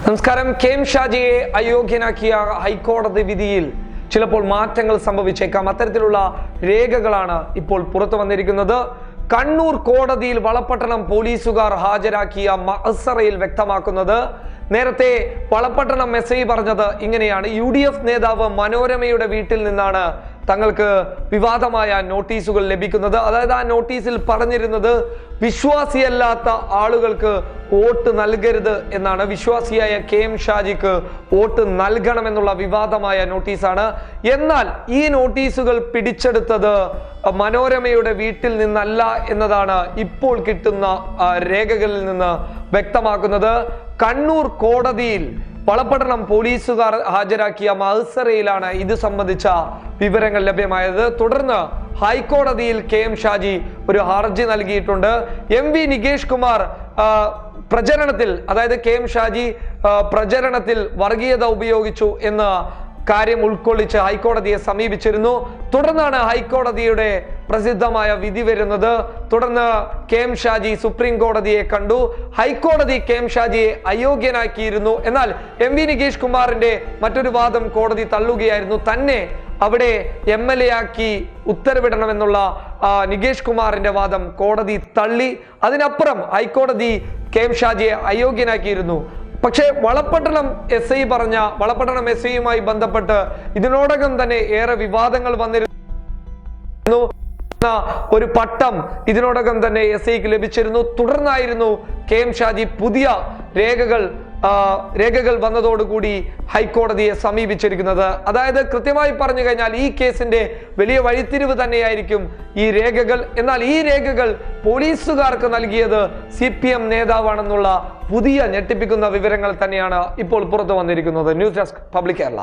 നമസ്കാരം. കെ.എം. ഷാജിയെ അയോഗ്യനാക്കിയ ഹൈക്കോടതി വിധിയിൽ ചിലപ്പോൾ മാറ്റങ്ങൾ സംഭവിച്ചേക്കാം. അത്തരത്തിലുള്ള രേഖകളാണ് ഇപ്പോൾ പുറത്തു വന്നിരിക്കുന്നത്. കണ്ണൂർ കോടതിയിൽ വളപട്ടണം പോലീസുകാർ ഹാജരാക്കിയ മഅ്സറയിൽ വ്യക്തമാക്കുന്നത്, നേരത്തെ വളപട്ടണം എസ്ഐ പറഞ്ഞത് ഇങ്ങനെയാണ്: UDF നേതാവ് മനോരമയുടെ വീട്ടിൽ നിന്നാണ് തങ്ങൾക്ക് വിവാദമായ നോട്ടീസുകൾ ലഭിക്കുന്നത്. അതായത് ആ നോട്ടീസിൽ പറഞ്ഞിരുന്നത് വിശ്വാസിയല്ലാത്ത ആളുകൾക്ക് വോട്ട് നൽകരുത് എന്നാണ്. വിശ്വാസിയായ കെ.എം. ഷാജിക്ക് വോട്ട് നൽകണമെന്നുള്ള വിവാദമായ നോട്ടീസാണ്. എന്നാൽ ഈ നോട്ടീസുകൾ പിടിച്ചെടുത്തത് മനോരമയുടെ വീട്ടിൽ നിന്നല്ല എന്നതാണ് ഇപ്പോൾ കിട്ടുന്ന രേഖകളിൽ നിന്ന് വ്യക്തമാക്കുന്നത്. കണ്ണൂർ കോടതിയിൽ വളപട്ടണം പോലീസുകാർ ഹാജരാക്കിയ മഅ്സറയിലാണ് ഇത് സംബന്ധിച്ച വിവരങ്ങൾ ലഭ്യമായത്. തുടർന്ന് ഹൈക്കോടതിയിൽ കെ.എം. ഷാജി ഒരു ഹർജി നൽകിയിട്ടുണ്ട്. MV നികേഷ് കുമാർ പ്രചരണത്തിൽ, അതായത് കെ.എം. ഷാജി പ്രചരണത്തിൽ വർഗീയത ഉപയോഗിച്ചു എന്ന കാര്യം ഉൾക്കൊള്ളിച്ച് ഹൈക്കോടതിയെ സമീപിച്ചിരുന്നു. തുടർന്നാണ് ഹൈക്കോടതിയുടെ പ്രസിദ്ധമായ വിധി വരുന്നത്. തുടർന്ന് കെ.എം. ഷാജി സുപ്രീം കോടതിയെ കണ്ടു. ഹൈക്കോടതി കെ.എം. ഷാജിയെ അയോഗ്യനാക്കിയിരുന്നു. എന്നാൽ MV നികേഷ് കുമാറിന്റെ മറ്റൊരു വാദം കോടതി തള്ളുകയായിരുന്നു. തന്നെ അവിടെ MLA ആക്കി ഉത്തരവിടണമെന്നുള്ള നികേഷ് കുമാറിന്റെ വാദം കോടതി തള്ളി. അതിനപ്പുറം ഹൈക്കോടതി കെ.എം. ഷാജിയെ അയോഗ്യനാക്കിയിരുന്നു. പക്ഷേ വളപട്ടണം എസ്ഐയുമായി ബന്ധപ്പെട്ട് ഇതിനോടകം തന്നെ ഏറെ വിവാദങ്ങൾ വന്നിരുന്നു. ഒരു പട്ടം ഇതിനോടകം തന്നെ എസ്ഐക്ക് ലഭിച്ചിരുന്നു. തുടർന്നായിരുന്നു കെ.എം. ഷാജി പുതിയ രേഖകൾ വന്നതോടുകൂടി ഹൈക്കോടതിയെ സമീപിച്ചിരിക്കുന്നത്. അതായത് കൃത്യമായി പറഞ്ഞു കഴിഞ്ഞാൽ ഈ കേസിന്റെ വലിയ വഴിത്തിരിവ് തന്നെയായിരിക്കും ഈ രേഖകൾ. എന്നാൽ ഈ രേഖകൾ പോലീസുകാർക്ക് നൽകിയത് CPM നേതാവാണെന്നുള്ള പുതിയ ഞെട്ടിപ്പിക്കുന്ന വിവരങ്ങൾ തന്നെയാണ് ഇപ്പോൾ പുറത്തു വന്നിരിക്കുന്നത്. News desk public Kerala.